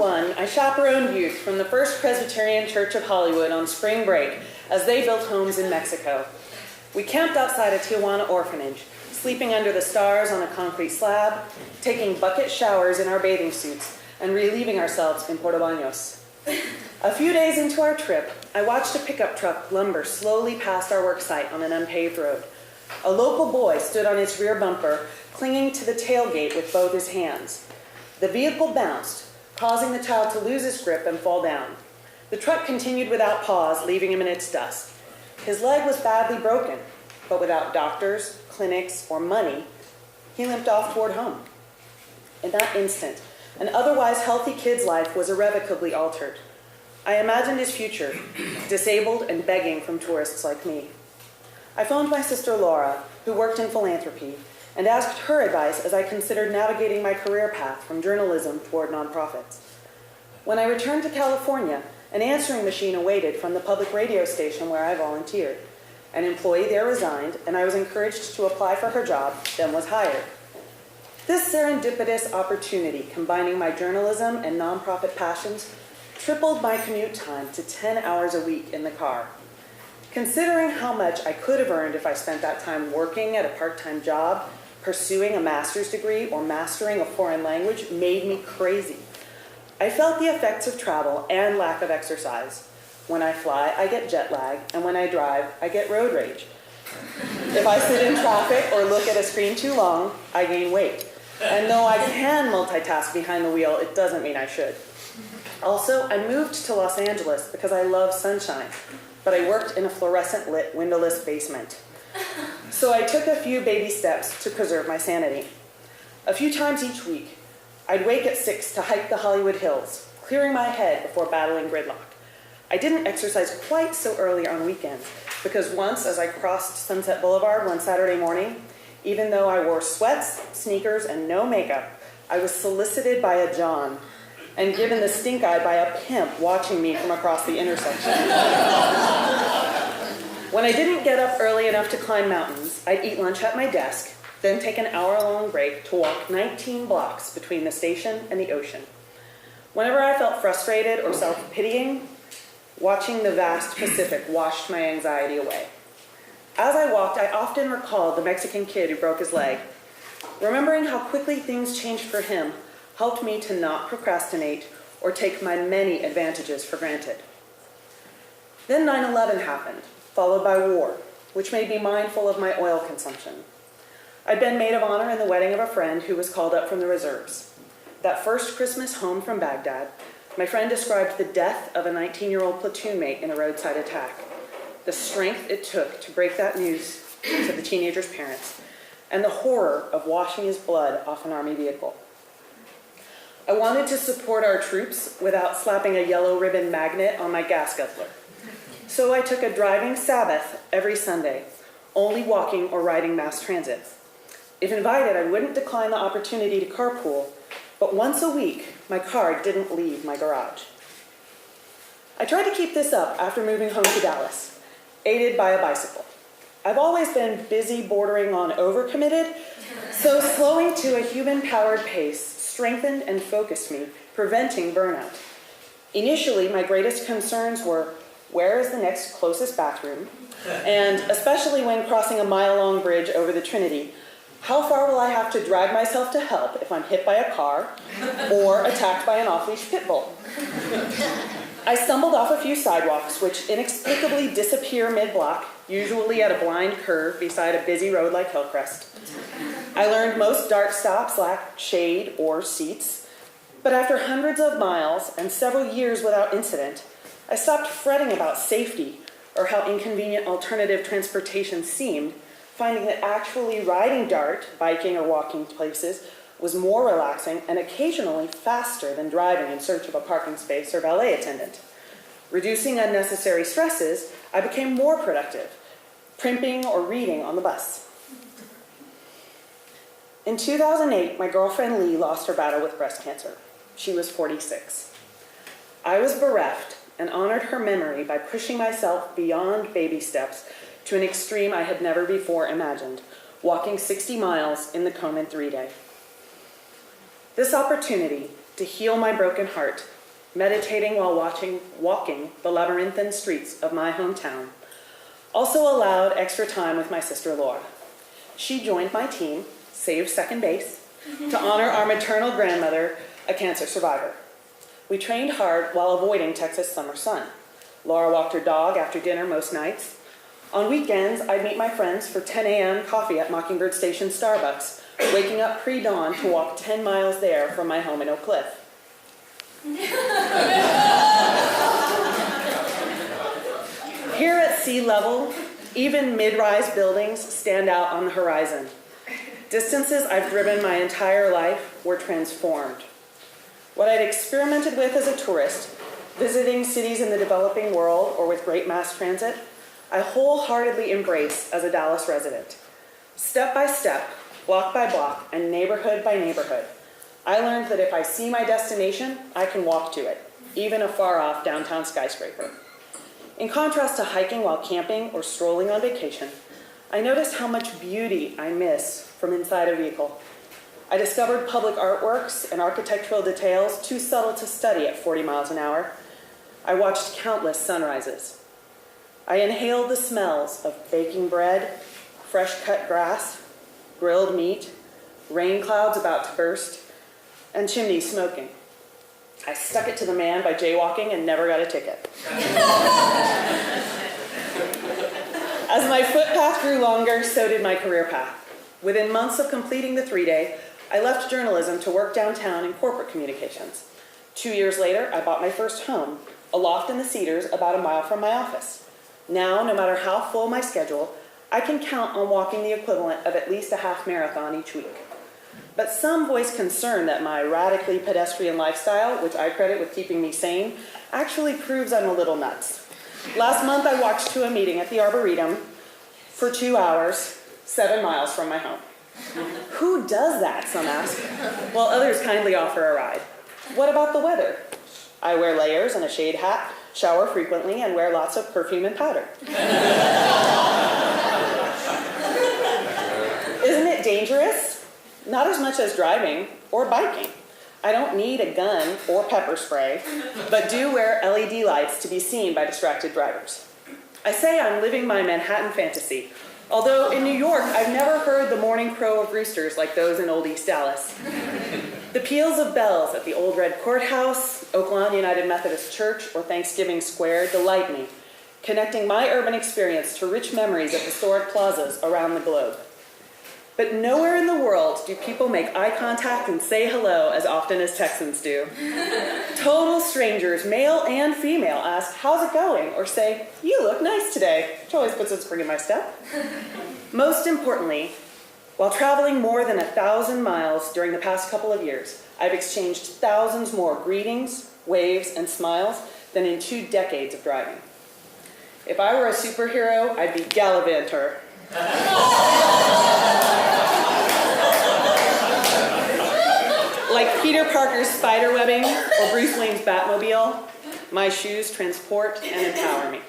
2001, I chaperoned youth from the First Presbyterian Church of Hollywood on spring break as they built homes in Mexico. We camped outside a Tijuana orphanage, sleeping under the stars on a concrete slab, taking bucket showers in our bathing suits, and relieving ourselves in portabaños. A few days into our trip, I watched a pickup truck lumber slowly past our work site on an unpaved road. A local boy stood on its rear bumper, clinging to the tailgate with both his hands. The vehicle bounced, causing the child to lose his grip and fall down. The truck continued without pause, leaving him in its dust. His leg was badly broken, but without doctors, clinics, or money, he limped off toward home. In that instant, an otherwise healthy kid's life was irrevocably altered. I imagined his future, disabled and begging from tourists like me. I phoned my sister Laura, who worked in philanthropy, and asked her advice as I considered navigating my career path from journalism toward nonprofits. When I returned to California, an answering machine awaited from the public radio station where I volunteered. An employee there resigned, and I was encouraged to apply for her job, then was hired. This serendipitous opportunity, combining my journalism and nonprofit passions, tripled my commute time to 10 hours a week in the car. Considering how much I could have earned if I spent that time working at a part-time job, pursuing a master's degree, or mastering a foreign language made me crazy. I felt the effects of travel and lack of exercise. When I fly, I get jet lag, and when I drive, I get road rage. If I sit in traffic or look at a screen too long, I gain weight. And though I can multitask behind the wheel, it doesn't mean I should. Also, I moved to Los Angeles because I love sunshine, but I worked in a fluorescent-lit, windowless basement. So I took a few baby steps to preserve my sanity. A few times each week, I'd wake at 6 to hike the Hollywood Hills, clearing my head before battling gridlock. I didn't exercise quite so early on weekends, because once, as I crossed Sunset Boulevard one Saturday morning, even though I wore sweats, sneakers, and no makeup, I was solicited by a John and given the stink eye by a pimp watching me from across the intersection. When I didn't get up early enough to climb mountains, I'd eat lunch at my desk, then take an hour-long break to walk 19 blocks between the station and the ocean. Whenever I felt frustrated or self-pitying, watching the vast Pacific washed my anxiety away. As I walked, I often recalled the Mexican kid who broke his leg. Remembering how quickly things changed for him helped me to not procrastinate or take my many advantages for granted. Then 9/11 happened, followed by war, which made me mindful of my oil consumption. I'd been maid of honor in the wedding of a friend who was called up from the reserves. That first Christmas home from Baghdad, my friend described the death of a 19-year-old platoon mate in a roadside attack, the strength it took to break that news to the teenager's parents, and the horror of washing his blood off an Army vehicle. I wanted to support our troops without slapping a yellow ribbon magnet on my gas guzzler. So I took a driving Sabbath every Sunday, only walking or riding mass transit. If invited, I wouldn't decline the opportunity to carpool, but once a week, my car didn't leave my garage. I tried to keep this up after moving home to Dallas, aided by a bicycle. I've always been busy bordering on overcommitted, so slowing to a human-powered pace strengthened and focused me, preventing burnout. Initially, my greatest concerns were, where is the next closest bathroom? And especially when crossing a mile-long bridge over the Trinity, how far will I have to drag myself to help if I'm hit by a car or attacked by an off-leash pit bull? I stumbled off a few sidewalks, which inexplicably disappear mid-block, usually at a blind curve beside a busy road like Hillcrest. I learned most dart stops lack shade or seats, but after hundreds of miles and several years without incident, I stopped fretting about safety or how inconvenient alternative transportation seemed, finding that actually riding dart, biking or walking places, was more relaxing and occasionally faster than driving in search of a parking space or valet attendant. Reducing unnecessary stresses, I became more productive, primping or reading on the bus. In 2008, my girlfriend Lee lost her battle with breast cancer. She was 46. I was bereft and honored her memory by pushing myself beyond baby steps to an extreme I had never before imagined, walking 60 miles in the Komen 3-day. This opportunity, to heal my broken heart, meditating while walking the labyrinthine streets of my hometown. Also allowed extra time with my sister Laura. She joined my team, saved second base, to honor our maternal grandmother, a cancer survivor. We trained hard while avoiding Texas summer sun. Laura walked her dog after dinner most nights. On weekends, I'd meet my friends for 10 a.m. coffee at Mockingbird Station Starbucks, waking up pre-dawn to walk 10 miles there from my home in Oak Cliff. Here at sea level, even mid-rise buildings stand out on the horizon. Distances I've driven my entire life were transformed. What I'd experimented with as a tourist, visiting cities in the developing world or with great mass transit, I wholeheartedly embrace as a Dallas resident. Step by step, block by block, and neighborhood by neighborhood, I learned that if I see my destination, I can walk to it, even a far-off downtown skyscraper. In contrast to hiking while camping or strolling on vacation, I noticed how much beauty I miss from inside a vehicle. I discovered public artworks and architectural details too subtle to study at 40 miles an hour. I watched countless sunrises. I inhaled the smells of baking bread, fresh-cut grass, grilled meat, rain clouds about to burst, and chimneys smoking. I stuck it to the man by jaywalking and never got a ticket. As my footpath grew longer, so did my career path. Within months of completing the 3-day, I left journalism to work downtown in corporate communications. 2 years later, I bought my first home, a loft in the Cedars about a mile from my office. Now, no matter how full my schedule, I can count on walking the equivalent of at least a half marathon each week. But some voice concern that my radically pedestrian lifestyle, which I credit with keeping me sane, actually proves I'm a little nuts. Last month, I walked to a meeting at the Arboretum for 2 hours, 7 miles from my home. Who does that, some ask, while others kindly offer a ride. What about the weather? I wear layers and a shade hat, shower frequently, and wear lots of perfume and powder. Isn't it dangerous? Not as much as driving or biking. I don't need a gun or pepper spray, but do wear LED lights to be seen by distracted drivers. I say I'm living my Manhattan fantasy, although in New York, I've never heard the morning crow of roosters like those in Old East Dallas. The peals of bells at the Old Red Courthouse, Oaklawn United Methodist Church, or Thanksgiving Square delight me, connecting my urban experience to rich memories of historic plazas around the globe. But nowhere in the world do people make eye contact and say hello as often as Texans do. Total strangers, male and female, ask, "How's it going?" or say, "You look nice today," which always puts a spring in my step. Most importantly, while traveling more than 1,000 miles during the past couple of years, I've exchanged thousands more greetings, waves, and smiles than in 2 decades of driving. If I were a superhero, I'd be Gallivanter. Like Peter Parker's spider webbing or Bruce Wayne's Batmobile, my shoes transport and empower me.